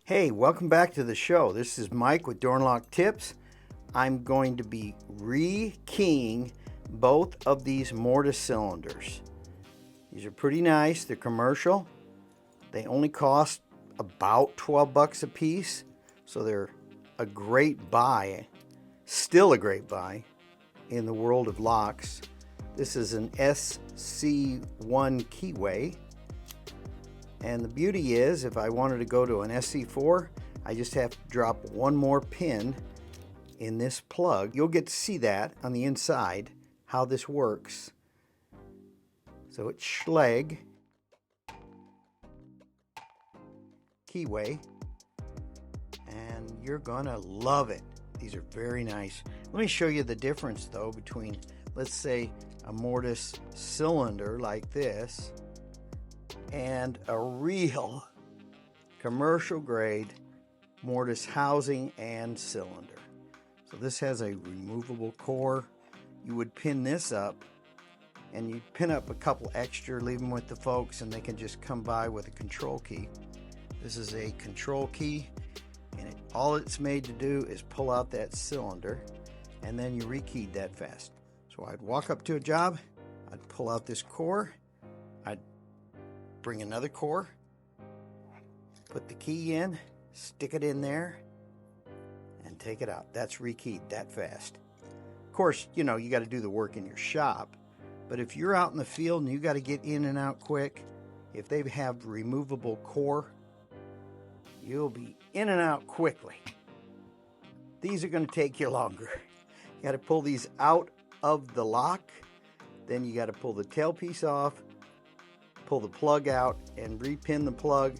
Hey, welcome back to the show. This is Mike with Door and Lock Tips. I'm going to be rekeying both of these Mortise cylinders. These are pretty nice. They're commercial. They only cost about 12 bucks a piece, so they're a great buy. Still a great buy in the world of locks. This is an SC1 keyway. And the beauty is, if I wanted to go to an SC4, I just have to drop one more pin in this plug. You'll get to see that on the inside, how this works. So it's Schlage keyway, and you're gonna love it. These are very nice. Let me show you the difference though between, let's say, a Mortise cylinder like this and a real commercial grade Mortise housing and cylinder. So this has a removable core. You would pin this up, and you pin up a couple extra, leave them with the folks, and they can just come by with a control key. This is a control key, and all it's made to do is pull out that cylinder, and then you rekeyed that fast. So I'd walk up to a job, I'd pull out this core, I'd bring another core, put the key in, stick it in there, and take it out. That's rekeyed that fast. Of course, you know, you got to do the work in your shop, but if you're out in the field and you got to get in and out quick, if they have removable core, you'll be in and out quickly. These are going to take you longer. You got to pull these out of the lock, then you got to pull the tailpiece off, pull the plug out and repin the plug,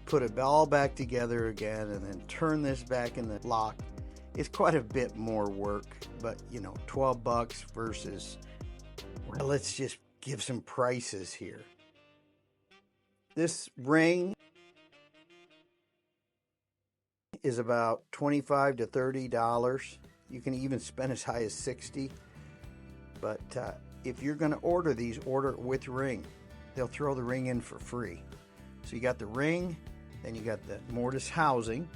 put it all back together again, and then turn this back in the lock. It's quite a bit more work, but you know, 12 bucks versus, well, let's just give some prices here. This ring is about $25 to $30. You can even spend as high as $60, but if you're going to order these, order it with ring. They'll throw the ring in for free. So you got the ring, then you got the Mortise housing,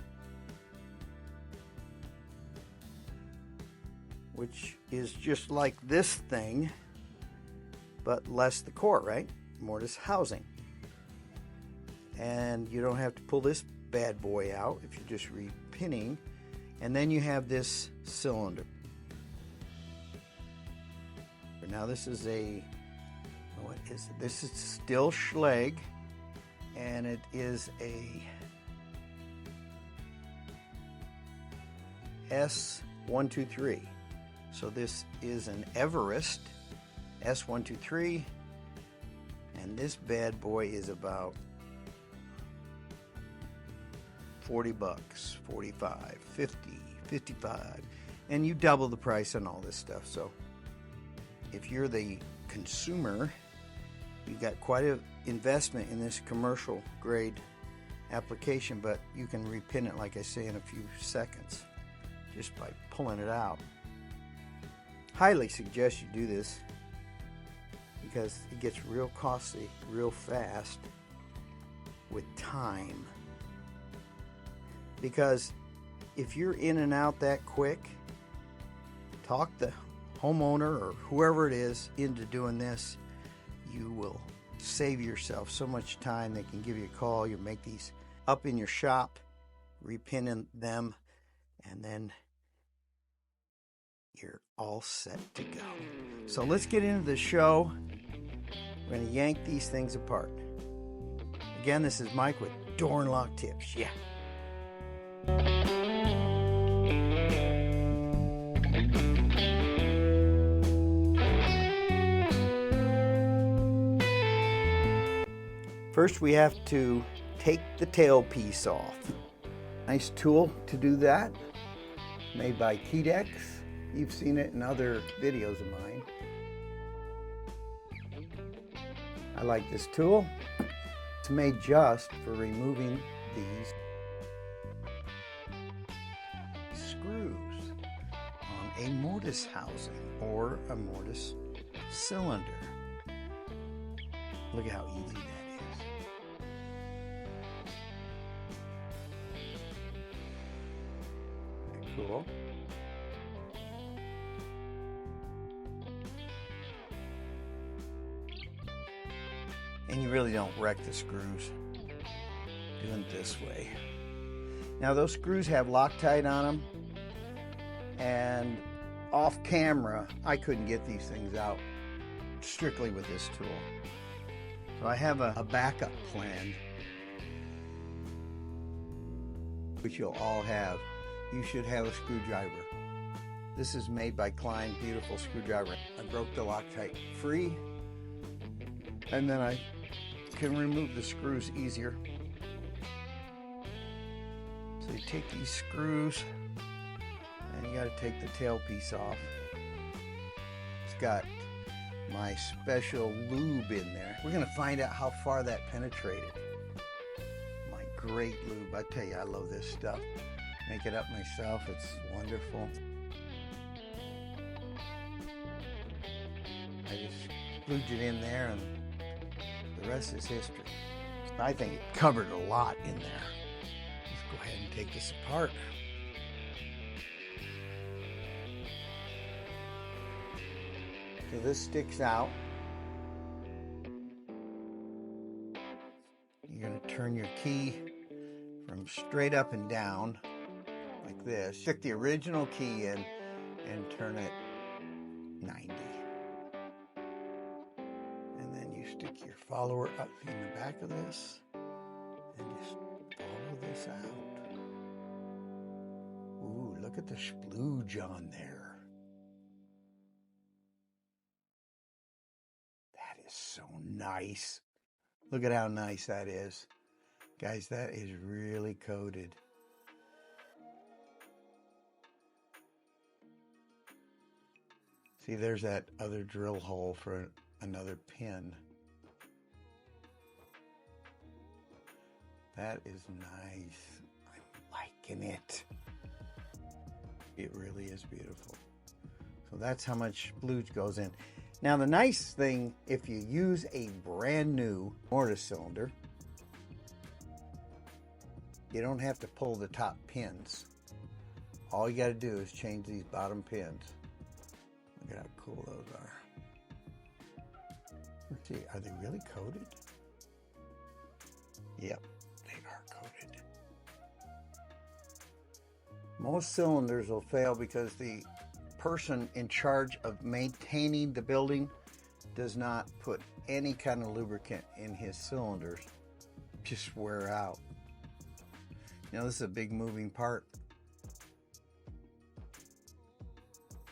which is just like this thing, but less the core, right? Mortise housing. And you don't have to pull this bad boy out if you're just repinning. And then you have this cylinder. Now this is a, what is it? This is still Schlage, and it is a S123. So this is an Everest S123, and this bad boy is about 40 bucks, 45, 50, 55, and you double the price on all this stuff. So if you're the consumer, you got quite an investment in this commercial grade application, but you can repin it, like I say, in a few seconds just by pulling it out. Highly suggest you do this because it gets real costly real fast with time. Because if you're in and out that quick, talk the homeowner or whoever it is into doing this. You will save yourself so much time. They can give you a call. You make these up in your shop, repinning them, and then you're all set to go. So let's get into the show. We're going to yank these things apart. Again, this is Mike with Door and Lock Tips. Yeah. First, we have to take the tailpiece off. Nice tool to do that, made by Cutaways. You've seen it in other videos of mine. I like this tool. It's made just for removing these screws on a Mortise housing or a Mortise cylinder. Look at how easy that is. Cool. And you really don't wreck the screws doing it this way. Now those screws have Loctite on them, and off camera I couldn't get these things out strictly with this tool. So I have a backup plan, which you'll all have. You should have a screwdriver. This is made by Klein, beautiful screwdriver. I broke the Loctite free, and then I can remove the screws easier. So you take these screws, and you got to take the tailpiece off. It's got my special lube in there. We're going to find out how far that penetrated. My great lube. I tell you, I love this stuff. Make it up myself. It's wonderful. I just glued it in there, and the rest is history. I think it covered a lot in there. Let's go ahead and take this apart. So this sticks out. You're going to turn your key from straight up and down like this. Stick the original key in and turn it 90. And then you stick your follower up in the back of this and just follow this out. Ooh, look at the splooge on there. So nice. Look at how nice that is. Guys, that is really coated. See, there's that other drill hole for another pin. That is nice. I'm liking it. It really is beautiful. So that's how much splooge goes in. Now the nice thing, if you use a brand new mortise cylinder, you don't have to pull the top pins. All you got to do is change these bottom pins. Look at how cool those are. Let's see, are they really coated? Yep, they are coated. Most cylinders will fail because the person in charge of maintaining the building does not put any kind of lubricant in his cylinders. Just wear out. You know, this is a big moving part.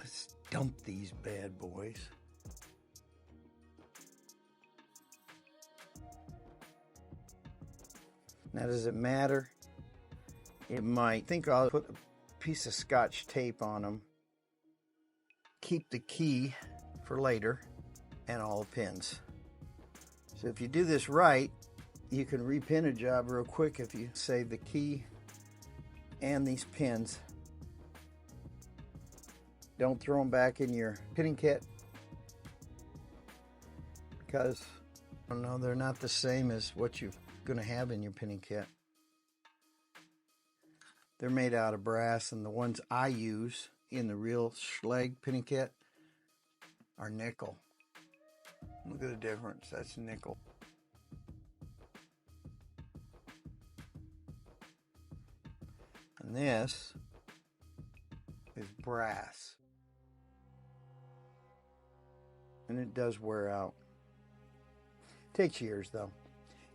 Let's dump these bad boys. Now, does it matter? It might. I think I'll put a piece of Scotch tape on them. Keep the key for later and all the pins. So if you do this right, you can repin a job real quick if you save the key and these pins. Don't throw them back in your pinning kit because I don't know, they're not the same as what you're going to have in your pinning kit. They're made out of brass, and the ones I use in the real Schlage pinning kit are nickel. Look at the difference. That's nickel. And this is brass. And it does wear out. Takes years though.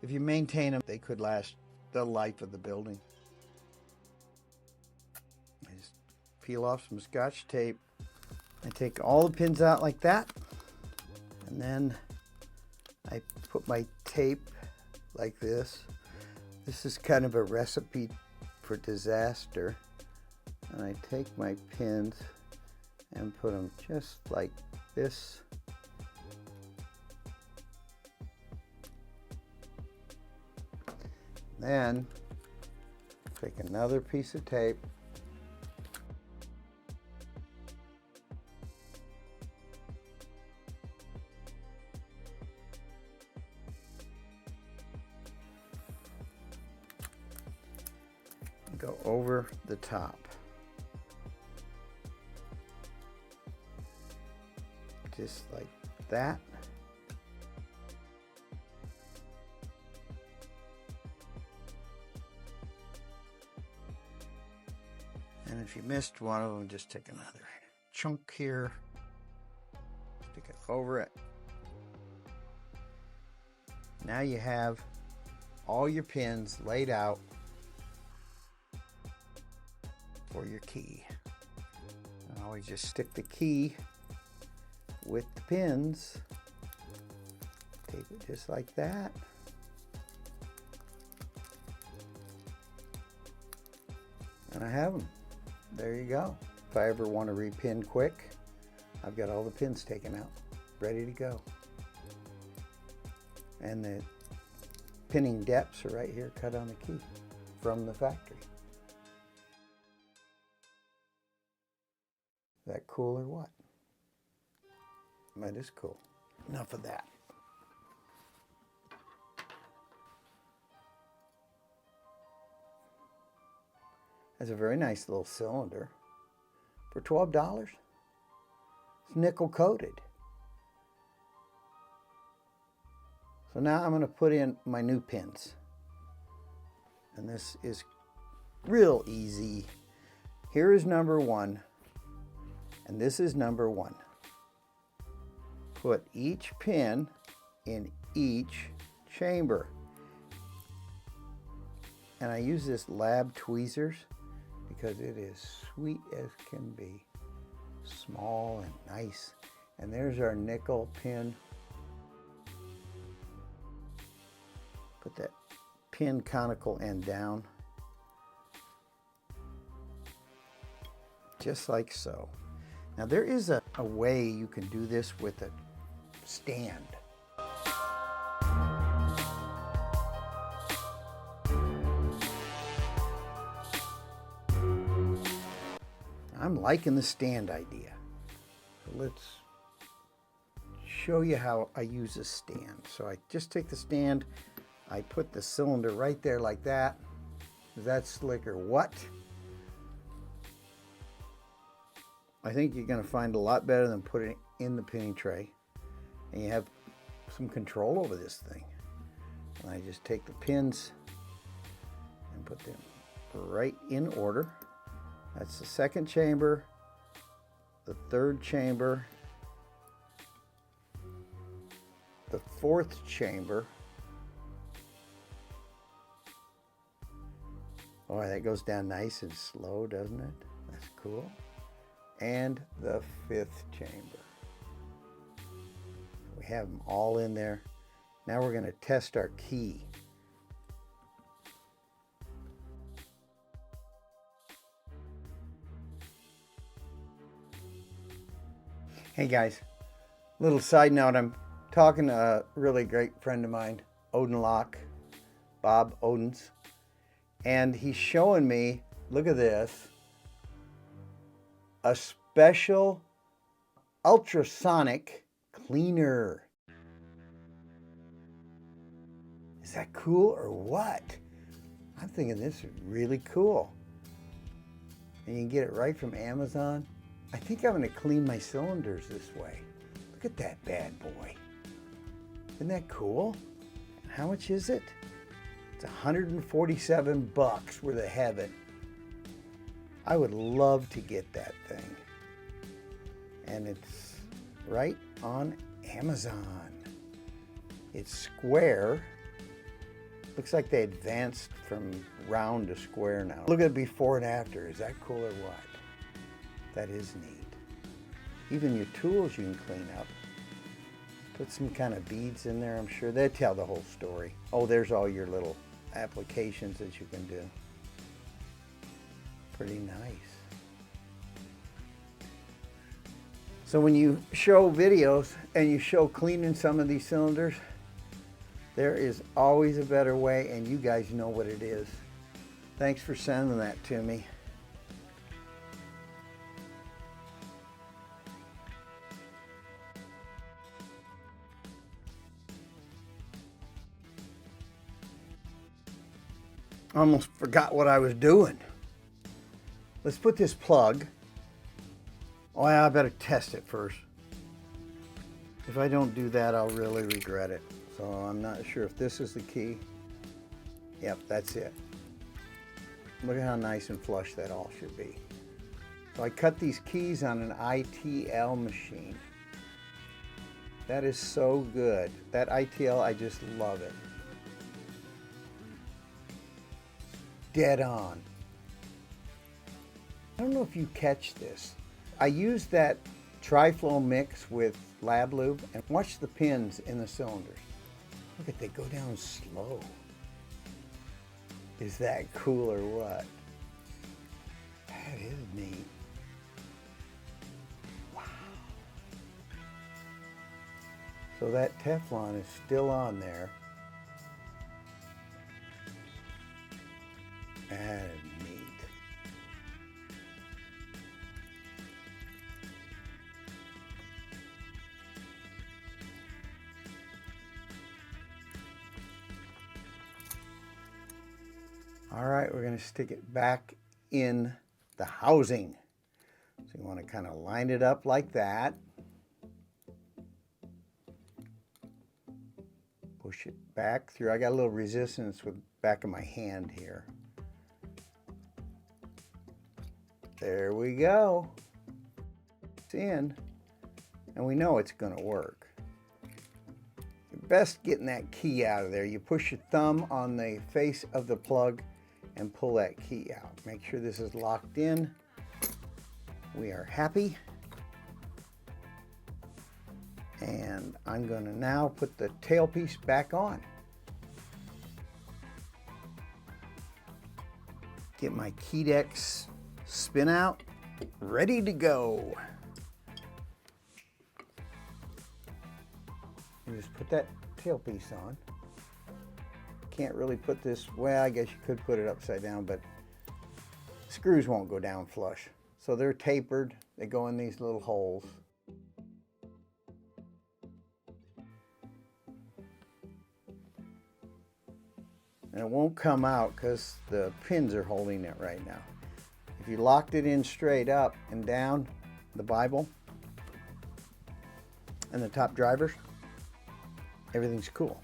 If you maintain them, they could last the life of the building. Just peel off some Scotch tape. I take all the pins out like that, and then I put my tape like this. This is kind of a recipe for disaster. And I take my pins and put them just like this. Then take another piece of tape. Go over the top. just like that. And if you missed one of them, just take another chunk here, stick it over it. Now you have all your pins laid out for your key. And always just stick the key with the pins. Tape it just like that. And I have them. There you go. If I ever want to repin quick, I've got all the pins taken out, ready to go. And the pinning depths are right here cut on the key from the factory. Is that cool or what? That is cool. Enough of that. That's a very nice little cylinder for $12. It's nickel coated. So now I'm going to put in my new pins. And this is real easy. Here is number 1. And this is number 1. Put each pin in each chamber. And I use this lab tweezers because it is sweet as can be. Small and nice. And there's our nickel pin. Put that pin conical end down. Just like so. Now there is a way you can do this with a stand. I'm liking the stand idea. So let's show you how I use a stand. So I just take the stand, I put the cylinder right there like that. Is that slick or what? I think you're going to find a lot better than putting it in the pinning tray. And you have some control over this thing. And I just take the pins and put them right in order. That's the second chamber, the third chamber, the fourth chamber. Oh, that goes down nice and slow, doesn't it? That's cool. And the fifth chamber. We have them all in there. Now we're going to test our key. Hey guys, little side note, I'm talking to a really great friend of mine, Odin Lock, Bob Odins, and he's showing me, look at this, a special ultrasonic cleaner. Is that cool or what? I'm thinking this is really cool. And you can get it right from Amazon. I think I'm going to clean my cylinders this way. Look at that bad boy. Isn't that cool? How much is it? It's 147 bucks worth of heaven. I would love to get that thing. And it's right on Amazon. It's square. Looks like they advanced from round to square now. Look at before and after. Is that cool or what? That is neat. Even your tools you can clean up. Put some kind of beads in there, I'm sure. They tell the whole story. Oh, there's all your little applications that you can do. Pretty nice. So when you show videos and you show cleaning some of these cylinders, there is always a better way, and you guys know what it is. Thanks for sending that to me. I almost forgot what I was doing. Let's put this plug. Oh, yeah, I better test it first. If I don't do that, I'll really regret it. So I'm not sure if this is the key. Yep, that's it. Look at how nice and flush that all should be. So I cut these keys on an ITL machine. That is so good. That ITL, I just love it. Dead on. I don't know if you catch this. I used that Tri-Flow mix with lab lube and watch the pins in the cylinders. Look at, they go down slow. Is that cool or what? That is neat. Wow. So that Teflon is still on there. That is neat. All right, we're going to stick it back in the housing. So you want to kind of line it up like that. Push it back through. I got a little resistance with the back of my hand here. There we go. It's in, and we know it's going to work. You're best getting that key out of there. You push your thumb on the face of the plug and pull that key out. Make sure this is locked in. We are happy. And I'm going to now put the tailpiece back on. Get my key decks spin out, ready to go. You just put that tailpiece on. Can't really put this, well, I guess you could put it upside down, but screws won't go down flush. So they're tapered, they go in these little holes. And it won't come out because the pins are holding it right now. If you locked it in straight up and down, the Bible and the top drivers, everything's cool.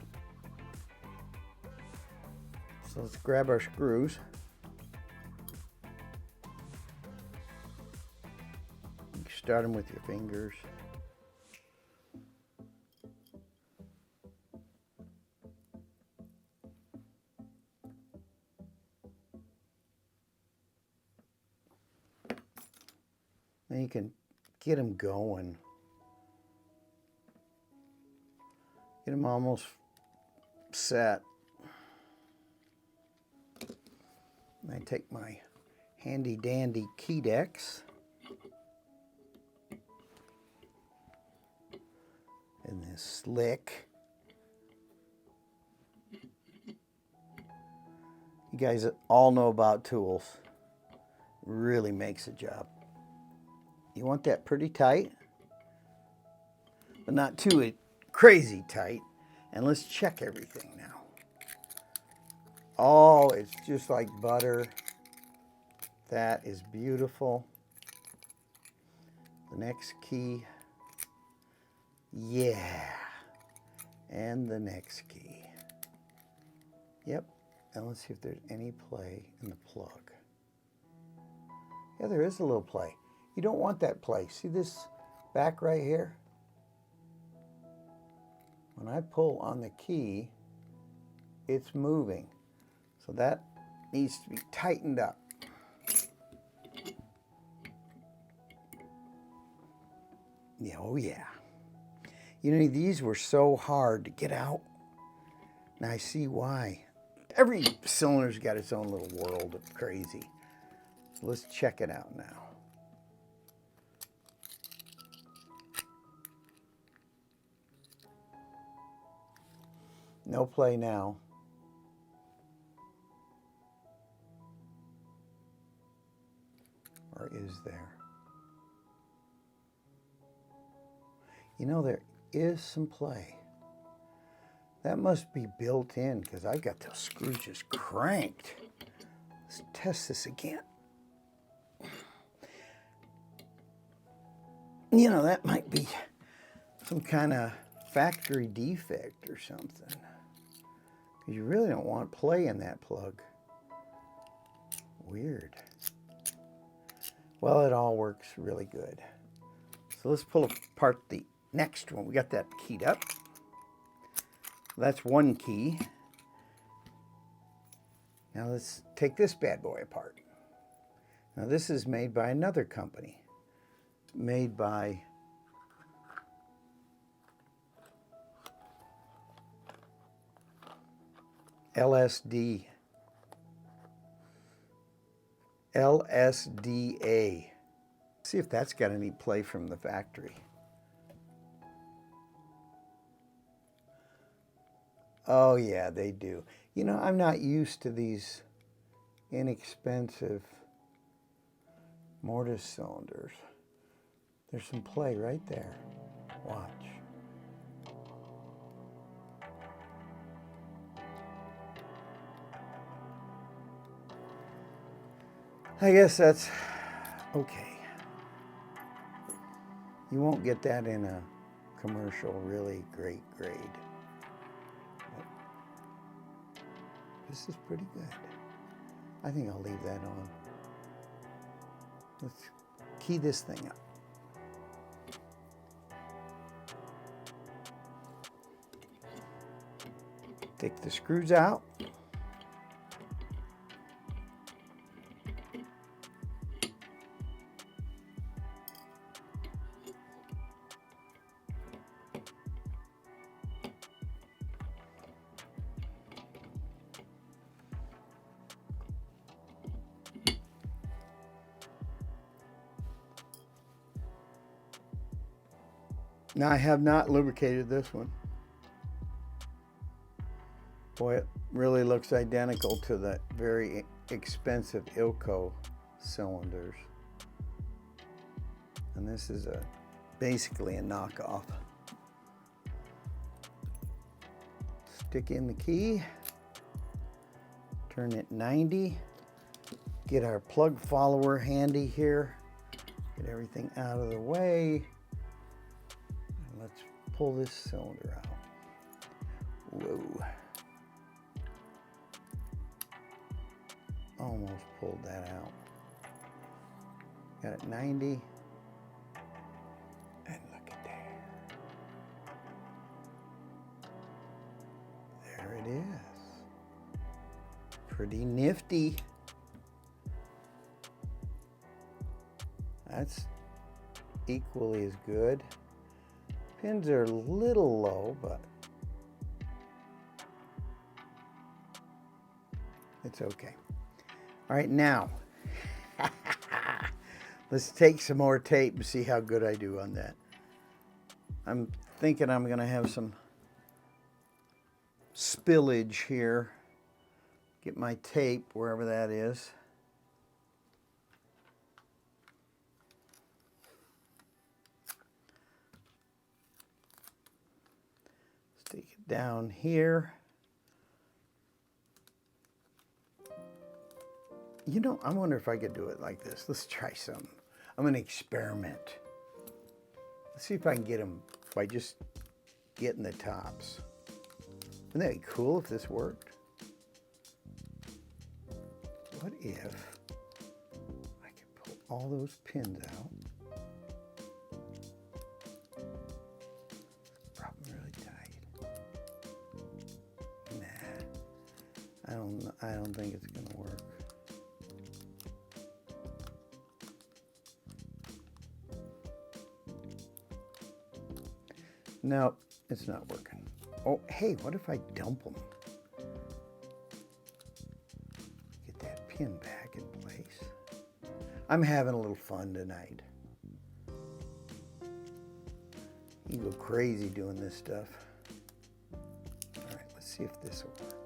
So let's grab our screws. You can start them with your fingers. Then you can get them going. Get them almost set. I take my handy dandy key decks and this slick. You guys all know about tools. Really makes a job. You want that pretty tight, but not too crazy tight. And let's check everything now. Oh, it's just like butter. That is beautiful. The next key. Yeah. And the next key. Yep. And let's see if there's any play in the plug. Yeah, there is a little play. You don't want that play. See this back right here? When I pull on the key, it's moving. So that needs to be tightened up. Yeah, oh yeah. You know, these were so hard to get out. Now I see why. Every cylinder's got its own little world of crazy. Let's check it out now. No play now. Or is there? You know, there is some play. That must be built in because I got the screw just cranked. Let's test this again. You know, that might be some kind of factory defect or something. Because you really don't want play in that plug. Weird. Well, it all works really good. So let's pull apart the next one. We got that keyed up. That's one key. Now let's take this bad boy apart. Now this is made by another company. Made by LSDA. See if that's got any play from the factory. Oh yeah, they do. You know, I'm not used to these inexpensive mortise cylinders. There's some play right there. Watch. I guess that's okay. You won't get that in a commercial really great grade. But this is pretty good. I think I'll leave that on. Let's key this thing up. Take the screws out. Now I have not lubricated this one. Boy, it really looks identical to the very expensive Ilco cylinders. And this is basically a knockoff. Stick in the key, turn it 90, get our plug follower handy here, get everything out of the way. Let's pull this cylinder out. Whoa. Almost pulled that out. Got it 90. And look at there. There it is. Pretty nifty. That's equally as good. Pins are a little low, but it's okay. All right, now let's take some more tape and see how good I do on that. I'm thinking I'm going to have some spillage here. Get my tape wherever that is. Stick it down here. You know, I wonder if I could do it like this. Let's try some. I'm going to experiment. Let's see if I can get them by just getting the tops. Wouldn't that be cool if this worked? What if I could pull all those pins out? Probably really tight. Nah, I don't think it's going to work. No, it's not working. Oh, hey, what if I dump them? Get that pin back in place. I'm having a little fun tonight. You go crazy doing this stuff. All right, let's see if this will work.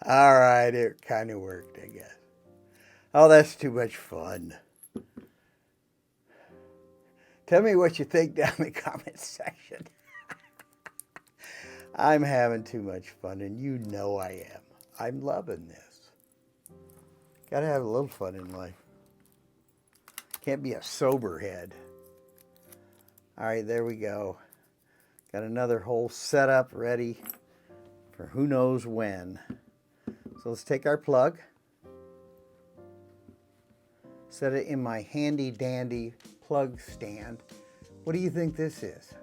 All right, it kind of worked, I guess. Oh, that's too much fun. Tell me what you think down in the comments section. I'm having too much fun, and you know I am. I'm loving this. Gotta have a little fun in life. Can't be a sober head. All right, there we go. Got another hole set up, ready for who knows when. So let's take our plug. Set it in my handy dandy plug stand. What do you think this is?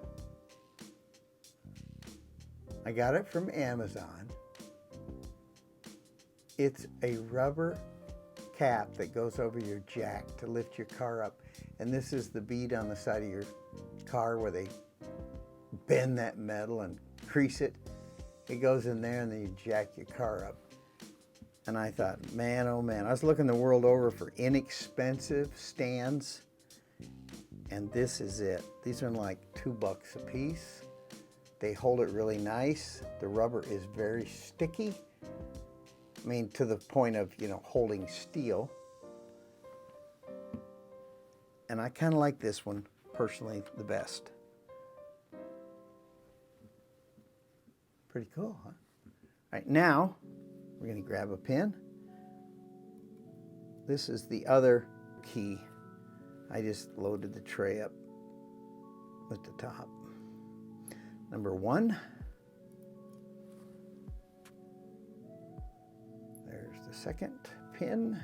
I got it from Amazon. It's a rubber cap that goes over your jack to lift your car up. And this is the bead on the side of your car where they bend that metal and crease it. It goes in there and then you jack your car up. And I thought, man, oh man, I was looking the world over for inexpensive stands, and this is it. These are like $2 a piece. They hold it really nice. The rubber is very sticky. I mean, to the point of, you know, holding steel. And I kind of like this one, personally, the best. Pretty cool, huh? All right, now we're going to grab a pin. This is the other key. I just loaded the tray up with the top. Number 1. There's the second pin.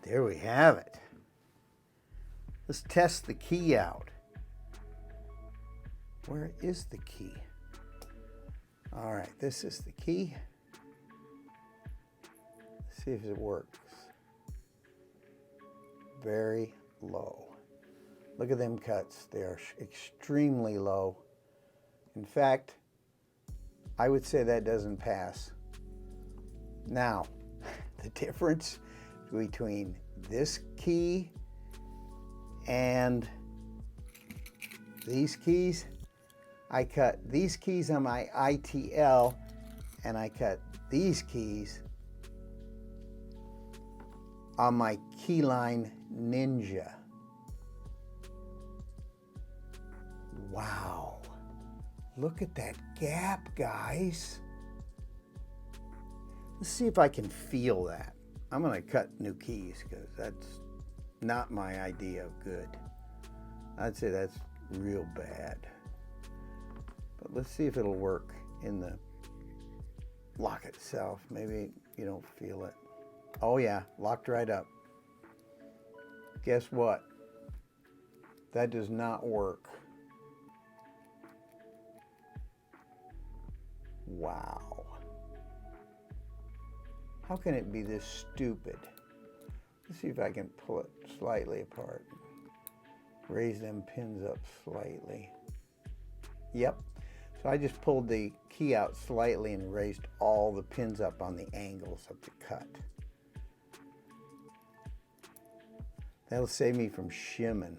There we have it. Let's test the key out. Where is the key? All right, this is the key. Let's see if it works. Very low. Look at them cuts. They are extremely low. In fact, I would say that doesn't pass. Now, the difference between this key and these keys, I cut these keys on my ITL and I cut these keys on my Keyline Ninja. Wow, look at that gap, guys. Let's see if I can feel that. I'm going to cut new keys because that's not my idea of good. I'd say that's real bad. But let's see if it'll work in the lock itself. Maybe you don't feel it. Oh yeah, locked right up. Guess what? That does not work. Wow. How can it be this stupid? Let's see if I can pull it slightly apart. Raise them pins up slightly. Yep. So I just pulled the key out slightly and raised all the pins up on the angles of the cut. That'll save me from shimming.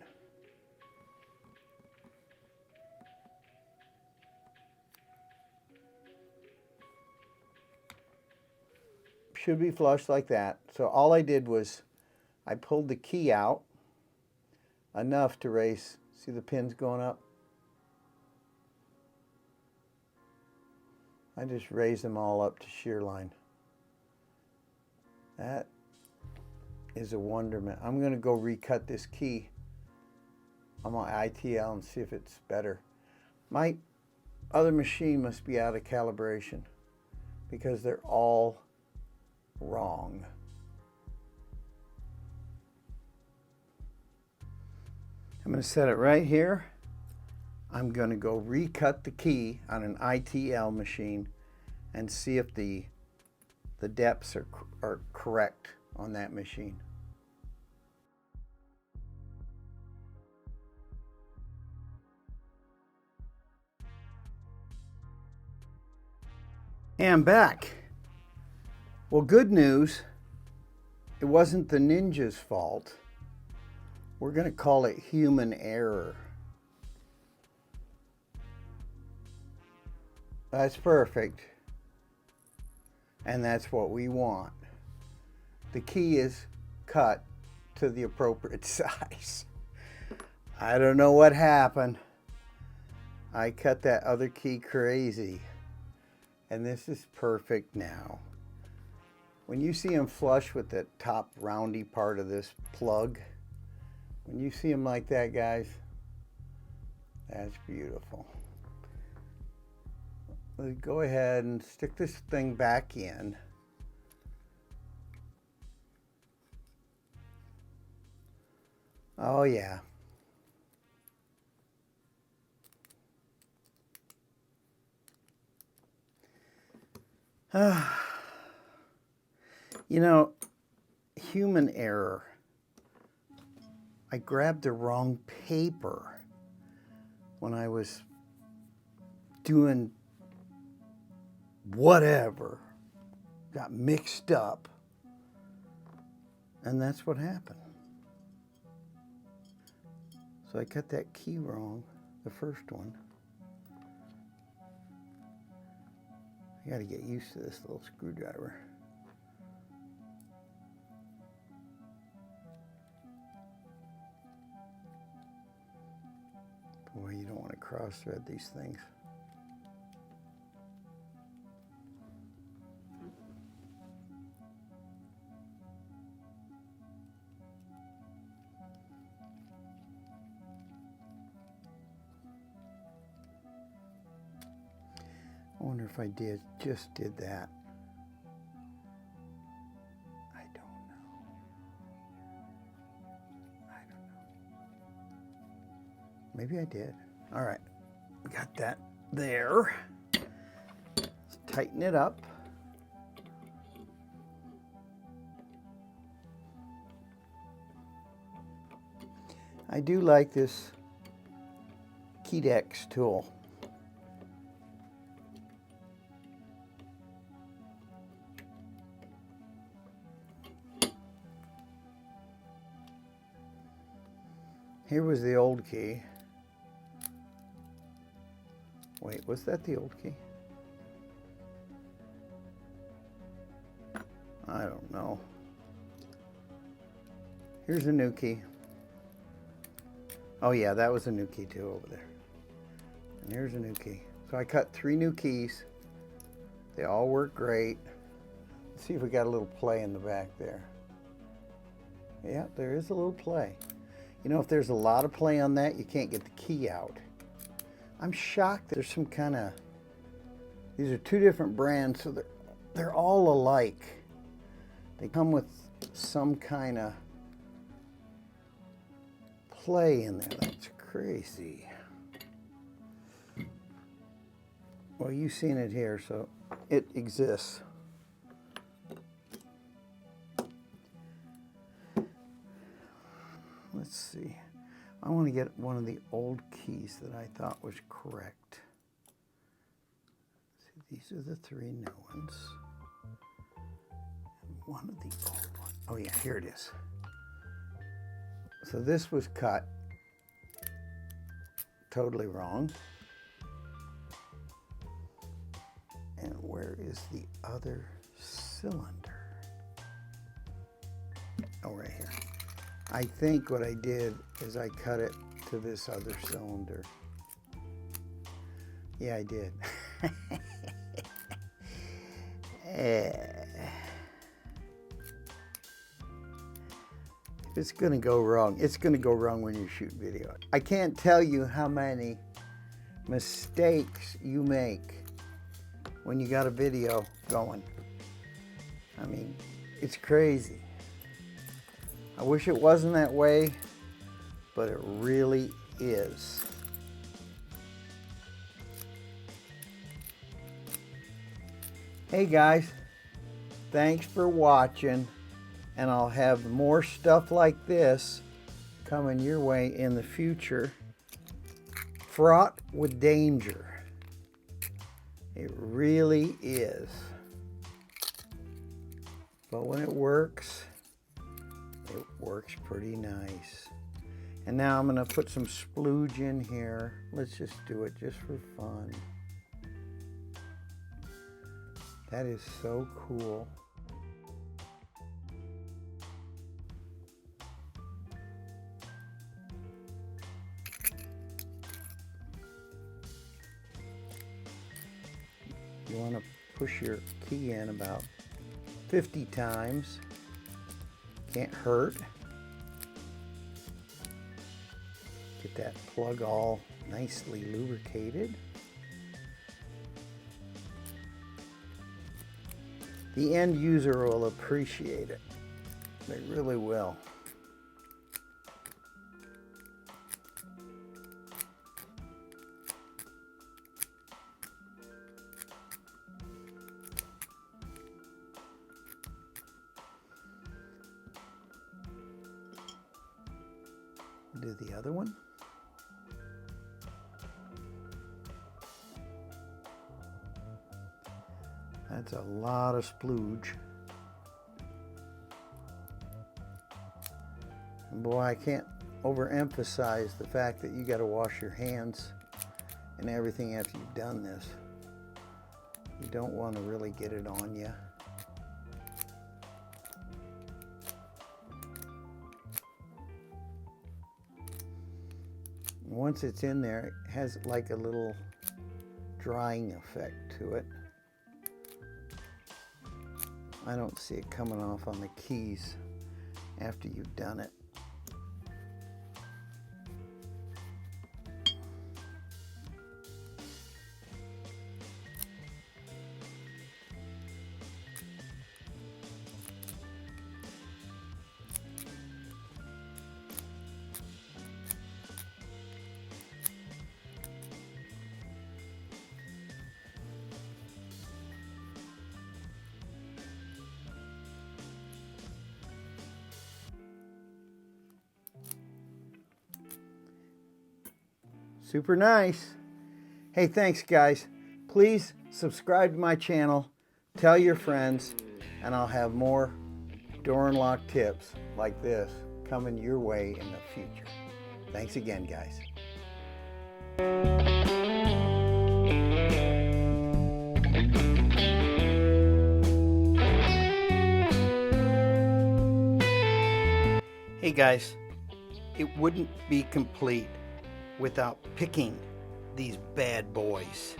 Should be flush like that. So all I did was I pulled the key out enough to raise, see the pins going up? I just raised them all up to shear line. That is a wonderment. I'm going to go recut this key on my ITL and see if it's better. My other machine must be out of calibration because they're all wrong. I'm going to set it right here. I'm going to go recut the key on an ITL machine and see if the depths are correct on that machine. And back. Well, good news, it wasn't the ninja's fault. We're going to call it human error. That's perfect. And that's what we want. The key is cut to the appropriate size. I don't know what happened. I cut that other key crazy. And this is perfect now. When you see them flush with the top roundy part of this plug, when you see them like that, guys, that's beautiful. Let's go ahead and stick this thing back in. Oh yeah. You know, human error. I grabbed the wrong paper when I was doing whatever. Got mixed up. And that's what happened. So I cut that key wrong, the first one. I got to get used to this little screwdriver. Boy, you don't want to cross thread these things. I wonder if I just did that. I don't know. Maybe I did. All right, got that there. Let's tighten it up. I do like this Cutaways tool. Here was the old key. Wait, was that the old key? I don't know. Here's a new key. Oh yeah, that was a new key too over there. And here's a new key. So I cut 3 new keys. They all work great. Let's see if we got a little play in the back there. Yeah, there is a little play. You know, if there's a lot of play on that, you can't get the key out. I'm shocked there's some kind of, these are 2 different brands, so they're all alike. They come with some kind of play in there. That's crazy. Well, you've seen it here, so it exists. Let's see. I want to get one of the old keys that I thought was correct. See, these are the 3 new ones. And one of the old ones. Oh yeah, here it is. So this was cut totally wrong. And where is the other cylinder? Oh, right here. I think what I did is I cut it to this other cylinder. Yeah, I did. It's gonna go wrong. It's gonna go wrong when you shoot video. I can't tell you how many mistakes you make when you got a video going. I mean, it's crazy. I wish it wasn't that way, but it really is. Hey guys, thanks for watching, and I'll have more stuff like this coming your way in the future, fraught with danger. It really is. But when it works pretty nice. And now I'm gonna put some splooge in here. Let's just do it just for fun. That is so cool. You want to push your key in about 50 times. Can't hurt. Get that plug all nicely lubricated. The end user will appreciate it. They really will. Do the other one. That's a lot of splooge. And boy, I can't overemphasize the fact that you got to wash your hands and everything after you've done this. You don't want to really get it on you. Once it's in there, it has like a little drying effect to it. I don't see it coming off on the keys after you've done it. Super nice. Hey, thanks guys. Please subscribe to my channel, tell your friends, and I'll have more door and lock tips like this coming your way in the future. Thanks again, guys. Hey guys, it wouldn't be complete without picking these bad boys.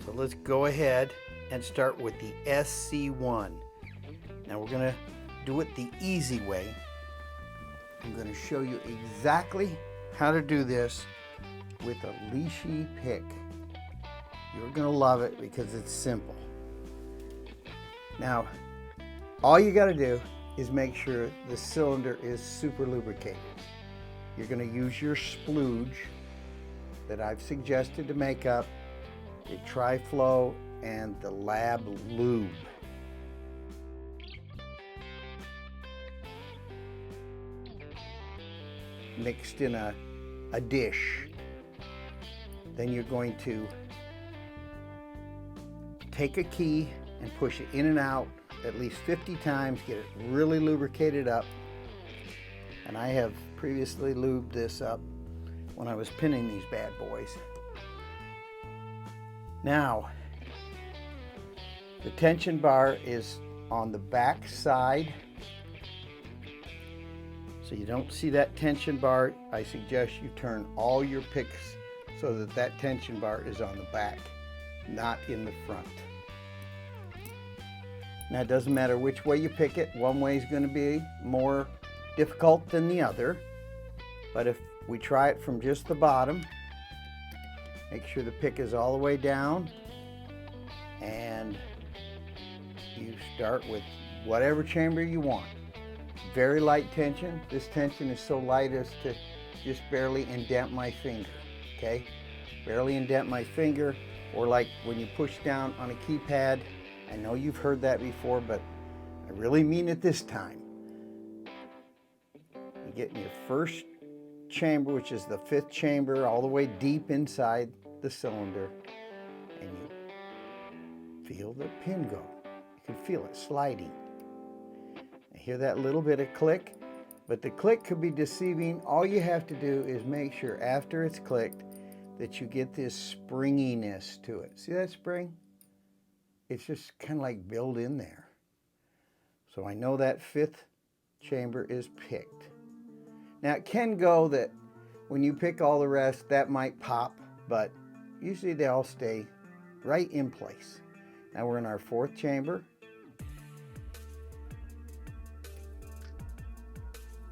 So let's go ahead and start with the SC1. Now we're going to do it the easy way. I'm going to show you exactly how to do this with a leashy pick. You're going to love it because it's simple. Now, all you got to do is make sure the cylinder is super lubricated. You're going to use your splooge that I've suggested to make up, the Tri-Flow and the Lab Lube. Mixed in a dish. Then you're going to take a key and push it in and out at least 50 times, get it really lubricated up. And I have previously lubed this up when I was pinning these bad boys. Now, the tension bar is on the back side. So you don't see that tension bar. I suggest you turn all your picks so that that tension bar is on the back, not in the front. Now it doesn't matter which way you pick it. One way is going to be more difficult than the other. But if we try it from just the bottom, make sure the pick is all the way down, and you start with whatever chamber you want. Very light tension. This tension is so light as to just barely indent my finger, okay? Barely indent my finger, or like when you push down on a keypad. I know you've heard that before, but I really mean it this time. You get in your first chamber, which is the 5th chamber, all the way deep inside the cylinder. feel the pin go. You can feel it sliding. I hear that little bit of click, but the click could be deceiving. All you have to do is make sure after it's clicked that you get this springiness to it. See that spring? It's just kind of like built in there. So I know that 5th chamber is picked. Now it can go that when you pick all the rest, that might pop, but usually they all stay right in place. Now we're in our 4th chamber.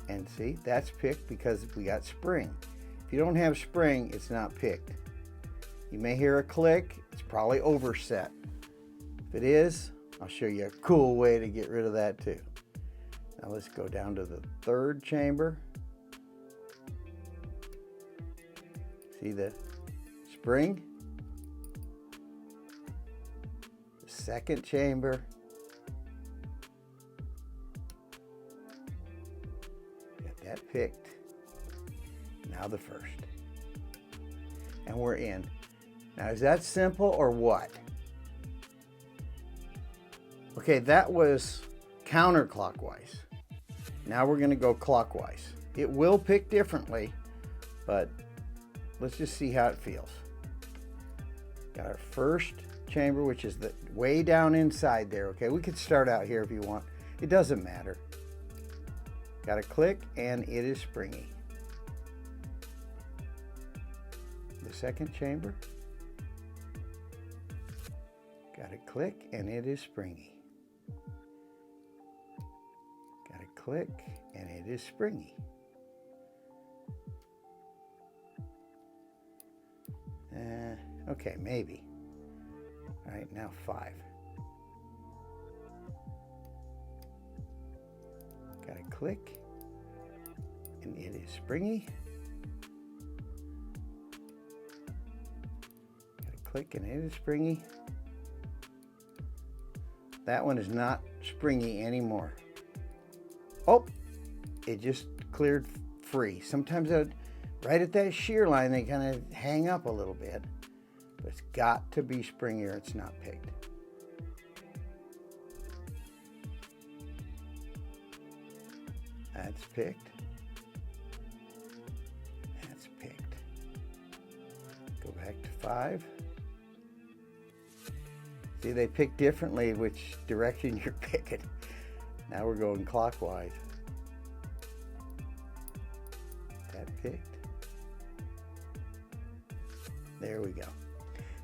And see, that's picked because we got spring. If you don't have spring, it's not picked. You may hear a click, it's probably overset. If it is, I'll show you a cool way to get rid of that too. Now let's go down to the 3rd chamber. See the spring? The 2nd chamber. Got that picked. Now the 1st. And we're in. Now is that simple or what? Okay, that was counterclockwise. Now we're going to go clockwise. It will pick differently, but let's just see how it feels. Got our 1st chamber, which is the way down inside there. Okay, we could start out here if you want. It doesn't matter. Got a click and it is springy. The 2nd chamber. Got a click and it is springy. Got a click and it is springy. Okay, maybe. All right, now 5. Got a click and it is springy. Got a click and it is springy. That one is not springy anymore. Oh, it just cleared free. Sometimes right at that shear line, they kind of hang up a little bit. But it's got to be springy or it's not picked. That's picked. That's picked. Go back to 5. See, they pick differently which direction you're picking. Now we're going clockwise. That picked. There we go.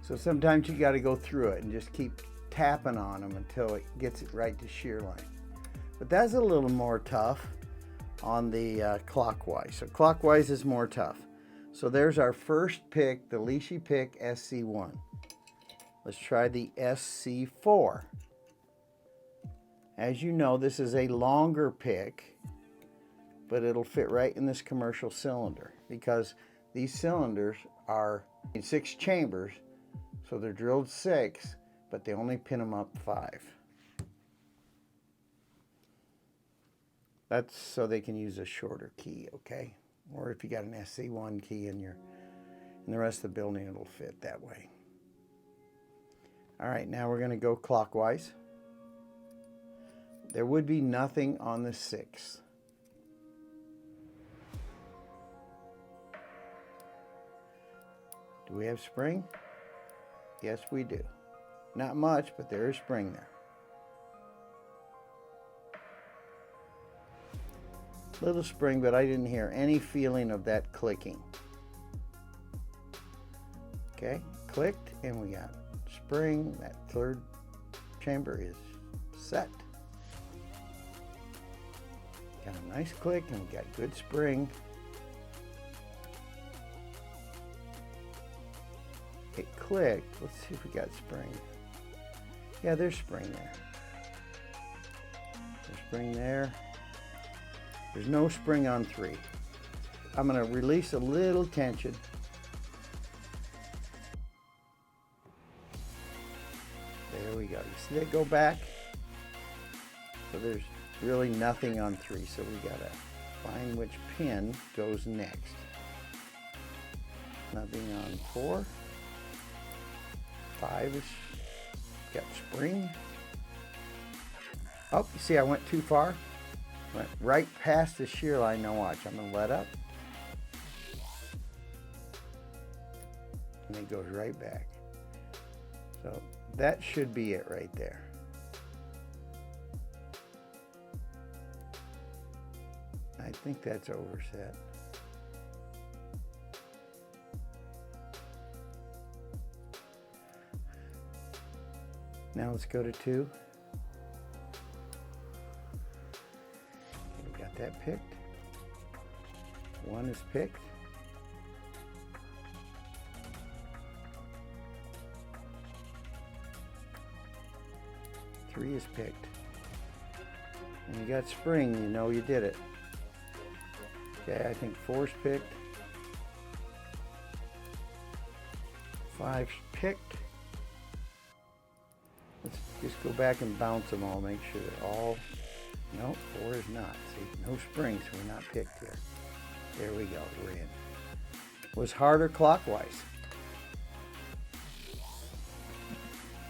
So sometimes you got to go through it and just keep tapping on them until it gets it right to shear line. But that's a little more tough on the clockwise. So clockwise is more tough. So there's our 1st pick, the Leashy pick SC1. Let's try the SC4. As you know, this is a longer pick, but it'll fit right in this commercial cylinder because these cylinders are in 6 chambers, so they're drilled 6, but they only pin them up 5. That's so they can use a shorter key, okay? Or if you got an SC1 key in the rest of the building, it'll fit that way. All right, now we're going to go clockwise. There would be nothing on the 6th. Do we have spring? Yes, we do. Not much, but there is spring there. Little spring, but I didn't hear any feeling of that clicking. Okay, clicked, and we got spring. That 3rd chamber is set. Got a nice click, and we got good spring. It clicked. Let's see if we got spring. Yeah, there's spring there. There's spring there. There's no spring on 3. I'm going to release a little tension. There we go. You see that go back? So there's really nothing on 3. So we got to find which pin goes next. Nothing on 4. 5 is Got spring. Oh, you see I went too far? Went right past the shear line. Now watch, I'm going to let up. And it goes right back. So that should be it right there. I think that's overset. Now let's go to 2. We got that picked. 1 is picked. Three is picked. When you got spring, you know you did it. Okay, I think 4's picked. 5's picked. Let's just go back and bounce them all, make sure that all, no, 4 is not. See, no spring, so we're not picked here. There we go, we're in. Was harder clockwise.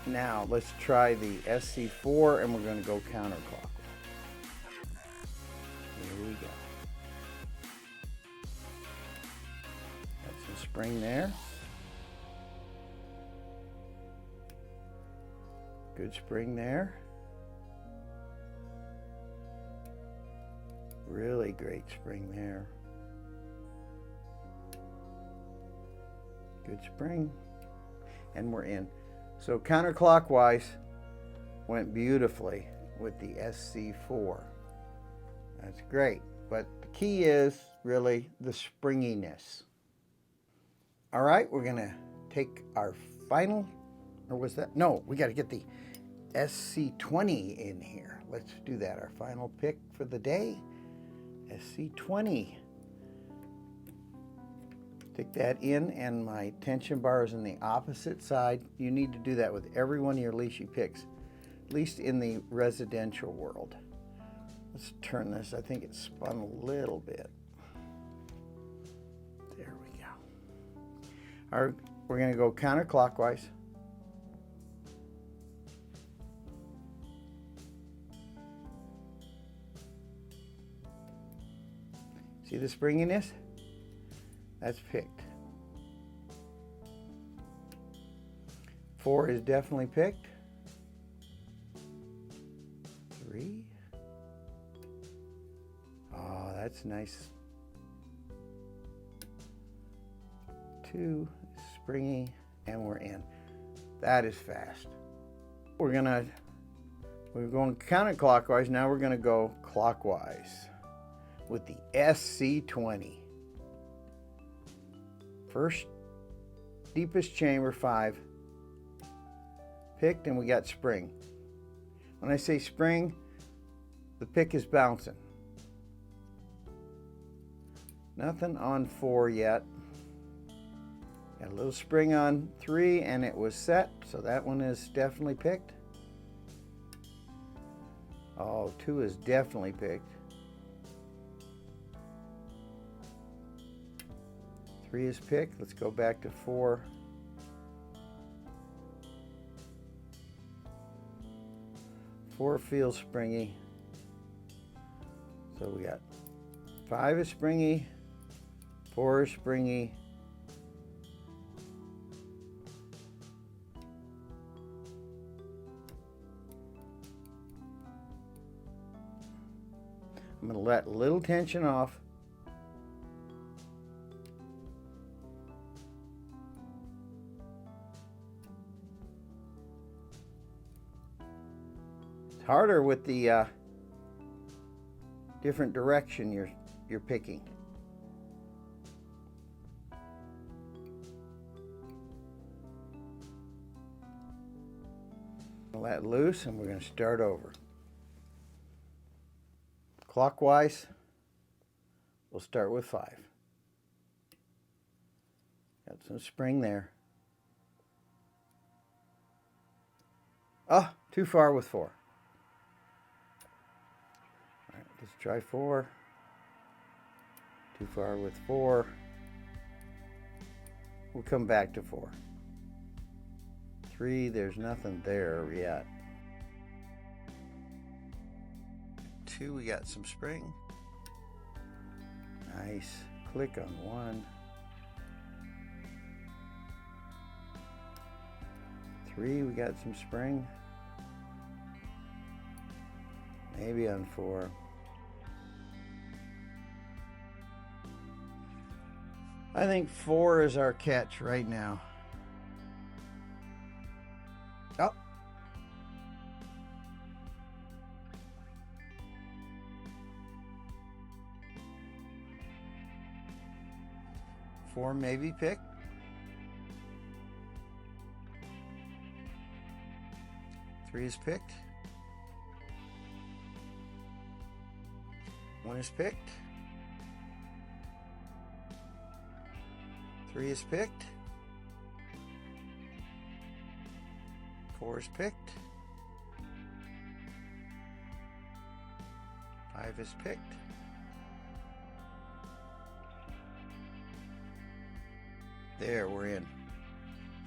Now let's try the SC4 and we're going to go counterclockwise. Here we go. Got some spring there. Good spring there. Really great spring there. Good spring. And we're in. So counterclockwise went beautifully with the SC4. That's great. But the key is really the springiness. All right, we're gonna take our final, or was that? No, we gotta get the SC20 in here. Let's do that. Our final pick for the day, SC20. Stick that in, and my tension bar is in the opposite side. You need to do that with every one of your leashy picks, at least in the residential world. Let's turn this. I think it spun a little bit. There we go. All right, we're going to go counterclockwise. See the springiness? That's picked. 4 is definitely picked. 3. Oh, that's nice. 2 is springy, and we're in. That is fast. We're going counterclockwise. Now we're gonna go clockwise with the SC20. First, deepest chamber, 5. Picked, and we got spring. When I say spring, the pick is bouncing. Nothing on 4 yet. Got a little spring on 3, and it was set, so that one is definitely picked. Oh, 2 is definitely picked. 3 is picked. Let's go back to 4. 4 feels springy. So we got 5 is springy, 4 is springy, I'm going to let a little tension off. It's harder with the different direction you're picking. Let loose, and we're going to start over. Clockwise, we'll start with 5. Got some spring there. Oh, too far with 4. All right, let's try 4. Too far with 4. We'll come back to 4. 3, there's nothing there yet. 2, we got some spring. Nice. Click on 1. 3, we got some spring. Maybe on 4. I think 4 is our catch right now. Oh. Four maybe picked. 3 is picked. 1 is picked. 3 is picked. 4 is picked. 5 is picked. There, we're in.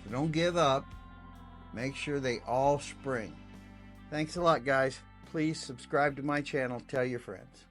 So don't give up. Make sure they all spring. Thanks a lot, guys. Please subscribe to my channel. Tell your friends.